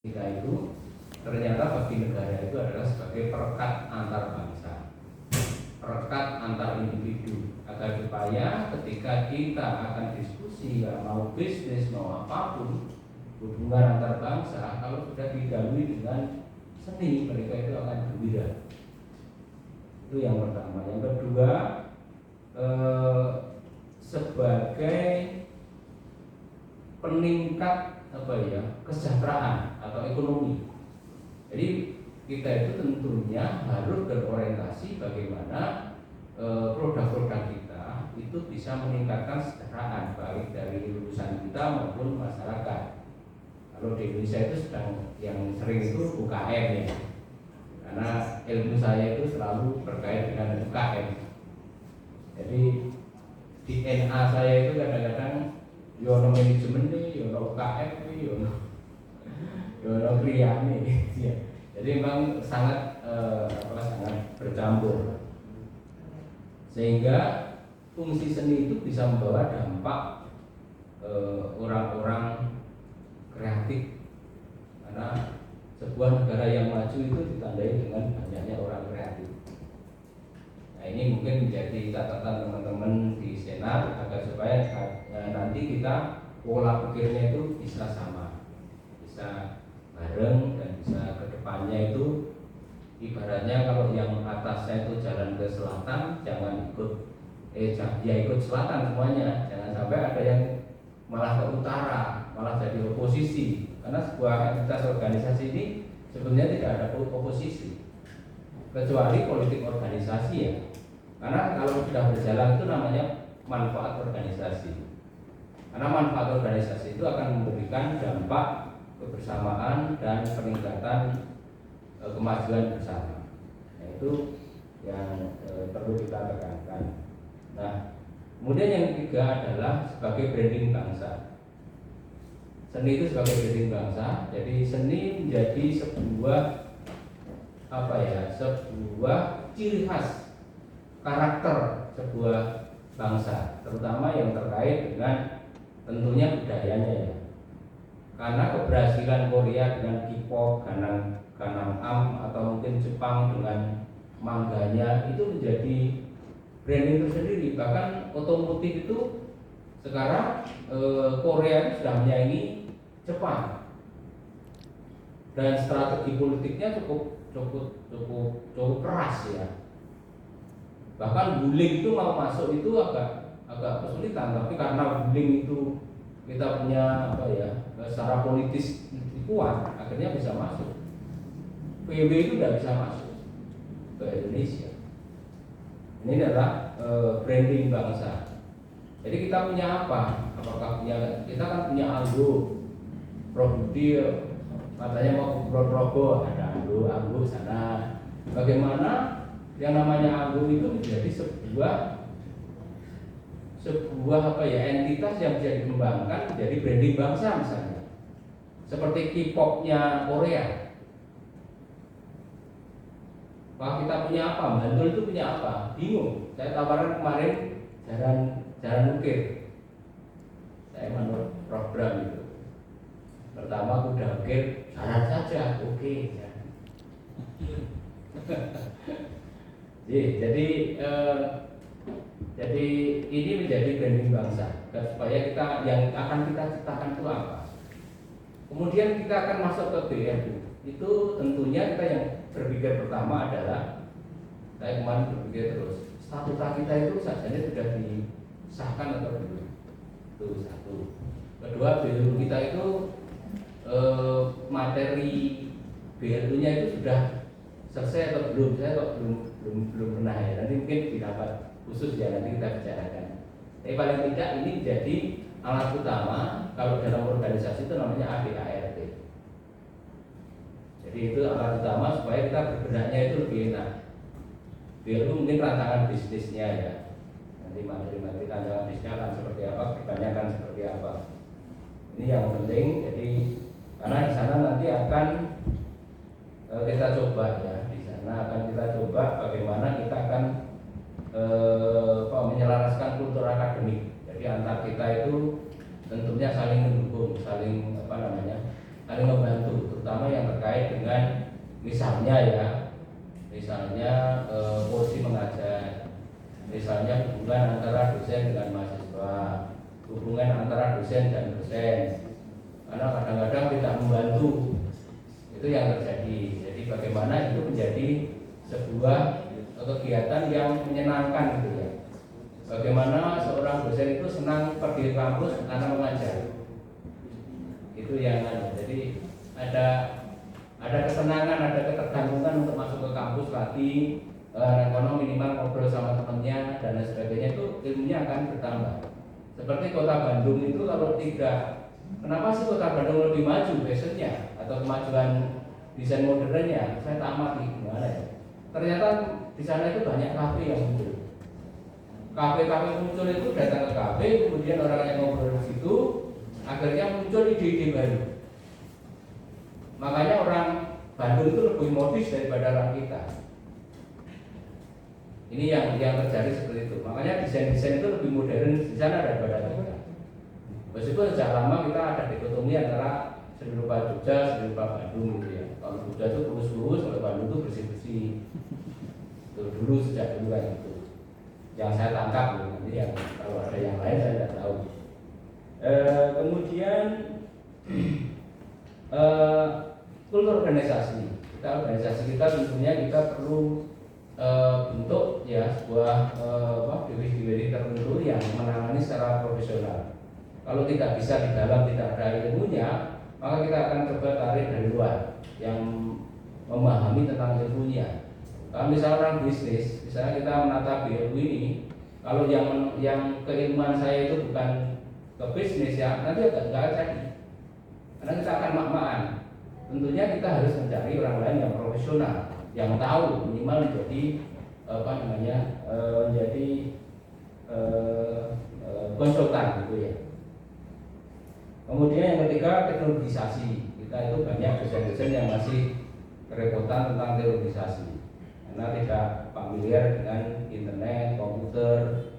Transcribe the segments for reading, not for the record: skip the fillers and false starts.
kita itu ternyata bagi negara itu adalah sebagai perekat antar bangsa, perekat antar individu, agar supaya ketika kita akan diskusi, ya, mau bisnis, mau apapun, hubungan antar bangsa, kalau sudah didahului dengan seni, mereka itu akan gembira. Itu yang pertama. Yang kedua, sebagai peningkat kesejahteraan atau ekonomi. Jadi kita itu tentunya harus berorientasi bagaimana produk-produk kita itu bisa meningkatkan kesejahteraan baik dari lulusan kita maupun masyarakat. Kalau di Indonesia itu sedang yang sering itu UKM ya, karena ilmu saya itu selalu berkait dengan UKM. Jadi di NA saya itu kadang-kadang yono manajemen nih, yono UKM nih, yono kriya nih. Jadi memang sangat sangat bercampur, sehingga fungsi seni itu bisa membawa dampak orang-orang kreatif, karena sebuah negara yang maju itu ditandai dengan banyaknya orang kreatif. Nah, ini mungkin menjadi catatan teman-teman di Senat agar supaya nanti kita pola pikirnya itu bisa sama, bisa bareng, dan bisa kedepannya itu ibaratnya kalau yang atasnya itu jalan ke selatan, jangan ikut ikut selatan semuanya, jangan sampai ada yang malah ke utara, malah jadi oposisi, karena sebuah entitas organisasi ini sebenarnya tidak ada oposisi kecuali politik organisasi ya. Karena kalau sudah berjalan itu namanya manfaat organisasi. Karena manfaat organisasi itu akan memberikan dampak kebersamaan dan peningkatan kemajuan bersama. Nah, itu yang perlu kita tekankan. Nah, kemudian yang ketiga adalah sebagai branding bangsa. Seni itu sebagai branding bangsa. Jadi seni menjadi sebuah sebuah ciri khas karakter sebuah bangsa, terutama yang terkait dengan tentunya budayanya ya. Karena keberhasilan Korea dengan K-pop, Gangnam atau mungkin Jepang dengan mangganya itu menjadi branding tersendiri. Bahkan otomotif itu sekarang Korea sudah menyaingi Jepang, dan strategi politiknya cukup keras ya. Bahkan bullying itu mau masuk itu agak kesulitan, tapi karena bullying itu kita punya secara politis kuat, akhirnya bisa masuk. PB itu tidak bisa masuk ke Indonesia. Ini adalah branding bangsa. Jadi kita punya apa? Apakah kita kan punya Aldo, Prof Budi katanya mau Probo, ada Aldo sana. Bagaimana yang namanya Aldo itu menjadi sebuah entitas yang bisa dikembangkan menjadi branding bangsa misalnya. Seperti K-popnya Korea. Wah, kita punya apa? Bantul itu punya apa? Bingung. Saya tawaran kemarin jalan ukir. Saya menurut program itu. Pertama aku udah ukir, syarat saja, oke. Jadi ini menjadi branding bangsa, dan supaya kita yang akan kita ciptakan itu apa. Kemudian kita akan masuk ke BRU. Itu tentunya kita yang berpikir pertama adalah, saya kemarin berpikir terus, statuta kita itu sajanya sudah disahkan atau belum? Itu satu. Kedua, BRU kita itu materi BRU-nya itu sudah selesai atau belum? Saya kok belum pernah ya. Nanti mungkin di rapat khusus ya nanti kita bicarakan. Tapi paling tidak ini menjadi alat utama kalau dalam organisasi itu namanya ADART. Jadi itu alat utama supaya kita bergeraknya itu lebih enak. BRU mungkin rancangan bisnisnya ya. Nanti materi-materi rancangan bisnisnya akan seperti apa, kebanyakan seperti apa. Ini yang penting. Jadi karena di sana nanti akan kita coba ya. Akan kita coba bagaimana kita akan menyelaraskan kultur akademik. Jadi antar kita itu tentunya saling mendukung, saling saling membantu, terutama yang terkait dengan misalnya porsi mengajar, misalnya hubungan antara dosen dengan mahasiswa, hubungan antara dosen dan dosen, karena kadang-kadang tidak membantu, itu yang terjadi. Jadi bagaimana itu menjadi sebuah kegiatan yang menyenangkan gitu ya. Bagaimana seorang dosen itu senang pergi ke kampus karena mengajar. Itu yang jadi ada kesenangan, ada ketergantungan untuk masuk ke kampus lagi, ekonomi minimal ngobrol sama temannya dan lain sebagainya, itu ilmunya akan bertambah. Seperti kota Bandung itu kalau tidak, kenapa sih kota Bandung lebih maju fashionnya atau kemajuan desain modernnya? Saya tak amati gimana ya. Ternyata di sana itu banyak kafe yang muncul. Kafe-kafe muncul itu datang ke kafe, kemudian orang yang ngobrol di situ, akhirnya muncul ide-ide baru. Makanya orang Bandung itu lebih modis daripada orang kita. Ini yang terjadi seperti itu. Makanya desain-desain itu lebih modern di sana daripada kita. Meskipun sejak lama kita ada dikotomi antara seni rupa Jogja, seni rupa Bandung gitu ya. Kalau Jogja itu lurus-lurus, kalau Bandung itu bersih-bersih. Itu dulu sejak dulu kan itu. Yang saya tangkap, nanti yang kalau ada yang lain saya tidak tahu. Kemudian kultur organisasi kita tentunya kita perlu bentuk ya sebuah divisi tertentu yang menangani secara profesional. Kalau tidak bisa di dalam, tidak ada ilmunya, maka kita akan coba tarik dari luar yang memahami tentang ilmunya. Kalau misalnya orang bisnis, misalnya kita menata BLU ini, kalau yang keilmuan saya itu bukan ke bisnis ya, nanti agak nggak jadi. Karena kita akan mak-makan. Tentunya kita harus mencari orang lain yang profesional, yang tahu minimal menjadi menjadi konsultan gitu ya. Kemudian yang ketiga, teknologisasi. Kita itu banyak dosen-dosen yang masih kerepotan tentang teknologisasi karena tidak familiar dengan internet, komputer,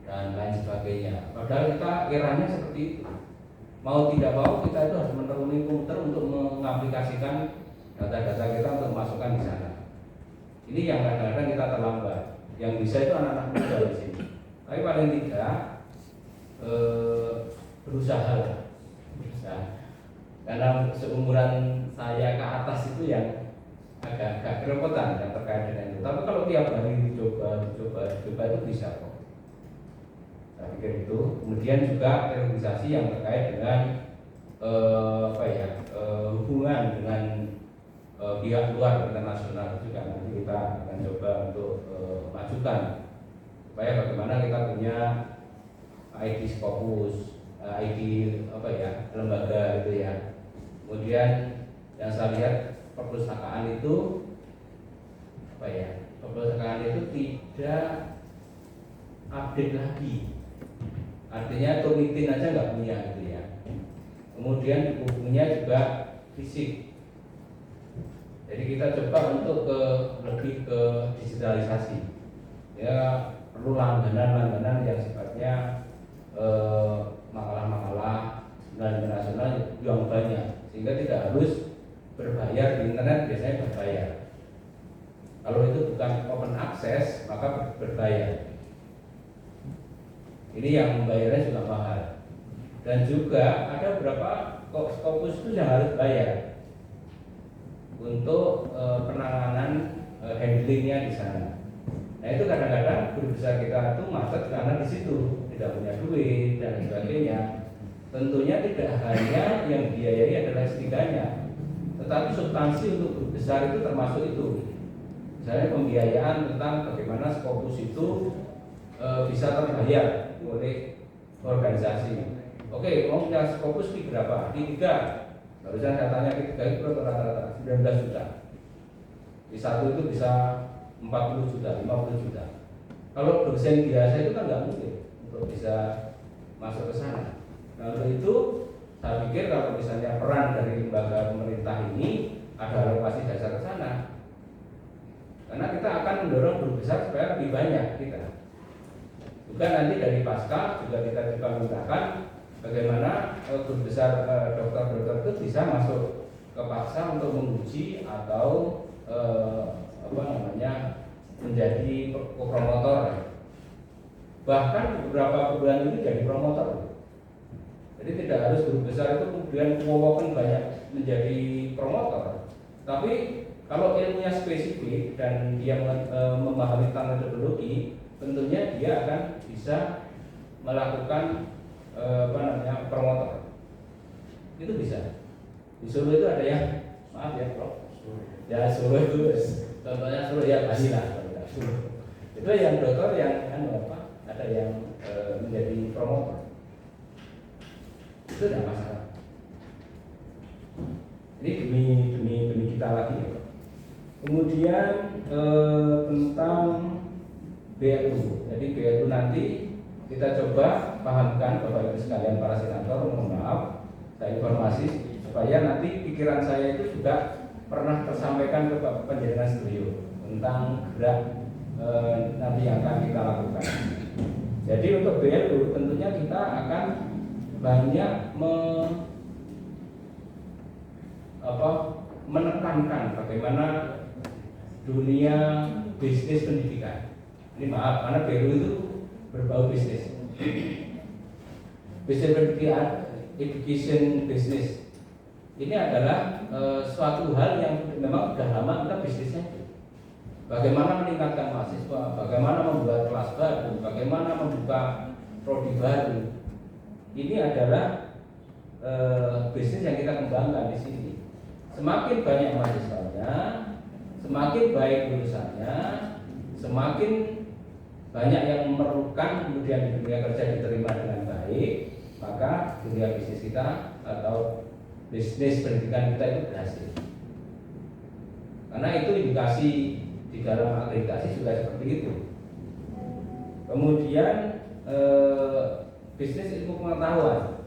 dan lain sebagainya. Padahal kita eranya seperti itu. Mau tidak mau kita itu harus menekuni komputer untuk mengaplikasikan data-data kita untuk masukkan di sana. Ini yang kadang-kadang kita terlambat. Yang bisa itu anak-anak muda di sini. Tapi paling tidak berusaha lah. Karena seumuran saya ke atas itu yang agak kerepotan yang terkait dengan itu. Tapi kalau tiap hari dicoba itu bisa kok. Saya pikir itu. Kemudian juga organisasi yang terkait dengan hubungan dengan pihak luar internasional juga nanti kita akan coba untuk majukan supaya bagaimana kita punya ID Scopus, ID lembaga gitu ya. Kemudian yang saya lihat perpustakaan itu perpustakaan itu tidak update lagi. Artinya tulitin aja nggak punya gitu ya. Kemudian bukunya juga fisik. Jadi kita coba untuk lebih ke digitalisasi. Ya perlu langganan yang sifatnya makalah-makalah nasional yang banyak, sehingga tidak harus berbayar di internet, biasanya berbayar. Kalau itu bukan open access maka berbayar. Ini yang membayarnya juga mahal. Dan juga ada beberapa Scopus itu yang harus bayar untuk penanganan handlingnya di sana. Nah itu kadang-kadang guru besar kita itu macet karena di situ tidak punya duit dan sebagainya. Tentunya tidak hanya yang biayai adalah S3-nya, tetapi substansi untuk guru besar itu termasuk itu. Misalnya pembiayaan tentang bagaimana Scopus itu bisa terbayar oleh organisasi. Oke, mau punya Scopus di berapa? Di 3. Barusan saya tanya di 3 itu rata-rata 19 juta. Di 1 itu bisa 40 juta, 50 juta. Kalau dosen biasa itu kan nggak mungkin untuk bisa masuk ke sana. Nah untuk itu saya pikir kalau misalnya peran dari lembaga pemerintah ini ada alokasi dasar ke sana, karena kita akan mendorong guru besar supaya lebih banyak kita. Juga nanti dari pasca juga kita coba menggunakan bagaimana guru besar dokter-dokter itu bisa masuk ke paksa untuk menguji atau menjadi promotor. Bahkan beberapa bulan itu jadi promotor. Jadi tidak harus guru besar itu kemudian mewawakan banyak menjadi promotor. Tapi kalau ilmunya spesifik dan dia memahami tentang metodologi, tentunya dia akan bisa melakukan promotor. Itu bisa. Di Solo itu ada yang, maaf ya Prof, ya Solo itu contohnya Solo ya pasti lah. Itu yang dokter yang ada yang menjadi promotor. Itu tidak masalah. Ini demi kita lagi ya. Kemudian tentang BLU. Jadi BLU nanti kita coba pahamkan Bapak Ibu sekalian para senator. Mohon maaf, saya informasi supaya nanti pikiran saya itu juga pernah tersampaikan ke Bapak Panjenengan Studio tentang gerak nanti yang akan kita lakukan. Jadi untuk BLU tentunya kita akan banyak menekankan bagaimana dunia bisnis pendidikan. Ini maaf, karena BLU itu berbau bisnis. Bisnis pendidikan, education business. Ini adalah suatu hal yang memang sudah lama kita bisnisnya. Bagaimana meningkatkan mahasiswa, bagaimana membuat kelas baru, bagaimana membuka prodi baru. Ini adalah bisnis yang kita kembangkan di sini. Semakin banyak mahasiswanya, semakin baik lulusannya, semakin banyak yang memerlukan kemudian di dunia kerja diterima dengan baik, maka dunia bisnis kita atau bisnis pendidikan kita itu berhasil. Karena itu indikasi di dalam akreditasi juga seperti itu. Kemudian bisnis ilmu pengetahuan.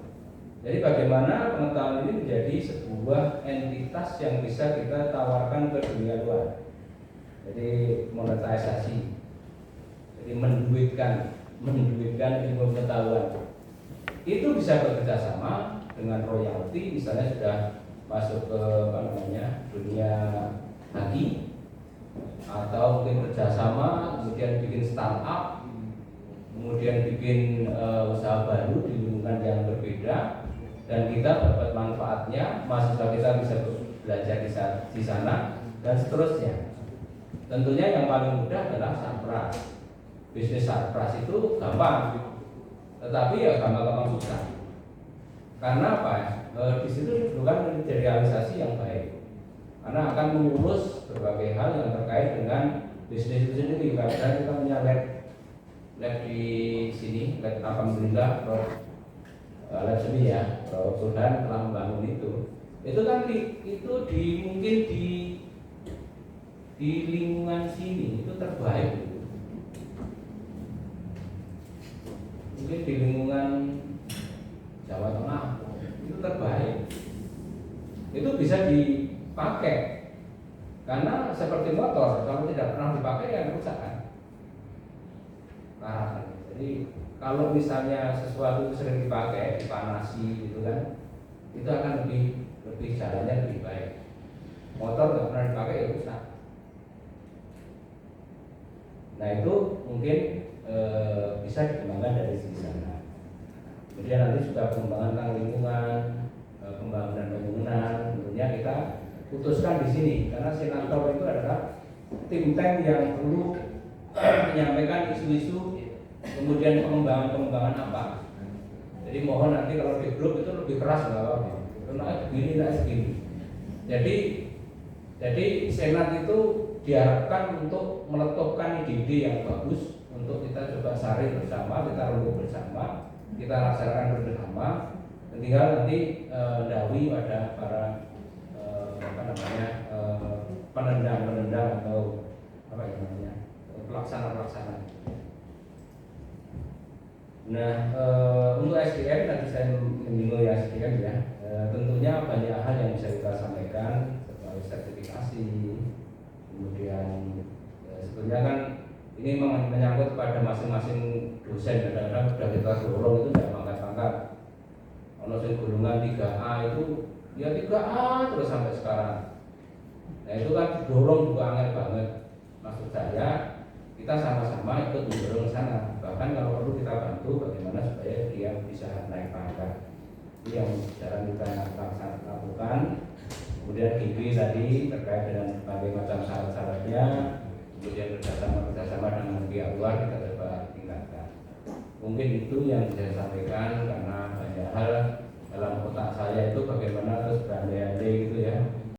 Jadi bagaimana pengetahuan ini menjadi sebuah entitas yang bisa kita tawarkan ke dunia luar. Jadi monetisasi. Jadi menduitkan ilmu pengetahuan. Itu bisa bekerja sama dengan royalti, misalnya sudah masuk ke dunia haji, atau mungkin kerjasama kemudian bikin startup, kemudian bikin usaha baru di lingkungan yang berbeda, dan kita dapat manfaatnya, mahasiswa kita bisa belajar di sana dan seterusnya. Tentunya yang paling mudah adalah sarpras. Bisnis sarpras itu gampang, tetapi ya gampang-gampang susah. Karena apa? Di situ diperlukan realisasi yang baik. Karena akan mengurus berbagai hal yang terkait dengan bisnis itu sendiri. Karena kita punya lab di sini, lab alhamdulillah, lab seni ya, Prof. Tuhan telah membangun itu. Itu kan mungkin di lingkungan sini itu terbaik. Mungkin di lingkungan Jawa Tengah itu terbaik. Itu bisa dipakai. Karena seperti motor, kalau tidak pernah dipakai ya rusak kan. Nah, jadi kalau misalnya sesuatu itu sering dipakai, dipanasi gitu kan, itu akan lebih jalannya lebih baik. Motor nggak pernah dipakai ya rusak. Nah itu mungkin bisa dikembangkan dari sisi sana. Kemudian nanti juga pengembangan tentang lingkungan, pembangunan bangunan, tentunya kita putuskan di sini karena senator itu adalah think tank yang perlu menyampaikan isu-isu, kemudian pengembangan apa. Jadi mohon nanti kalau di grup itu lebih keras nggak apa-apa. Naik begini, naik segini. Jadi senat itu diharapkan untuk meletupkan ide-ide yang bagus untuk kita coba saring bersama, kita rembuk bersama, kita laksanakan bersama. Tinggal nanti dawi pada para penendang atau pelaksana. Nah, untuk SDM tadi saya menyinggung ya SDM ya, tentunya banyak hal yang bisa kita sampaikan seperti sertifikasi, kemudian sebenarnya kan ini menyangkut pada masing-masing dosen. Kadang-kadang sudah kita dorong itu tidak mengangkat-angkat. yang golongan 3A itu ya 3A terus sampai sekarang. Nah itu kan dorong juga angel banget. Maksud saya kita sama-sama ikut mendorong sana. Bahkan kalau perlu kita bantu bagaimana supaya dia bisa naik pangkat. Ini yang sekarang kita lakukan. Kemudian GB tadi terkait dengan berbagai macam syarat-syaratnya. Kemudian kerjasama dengan pihak luar kita coba tingkatkan. Mungkin itu yang bisa saya sampaikan karena banyak hal dalam otak saya itu bagaimana terus berandai-andai gitu ya.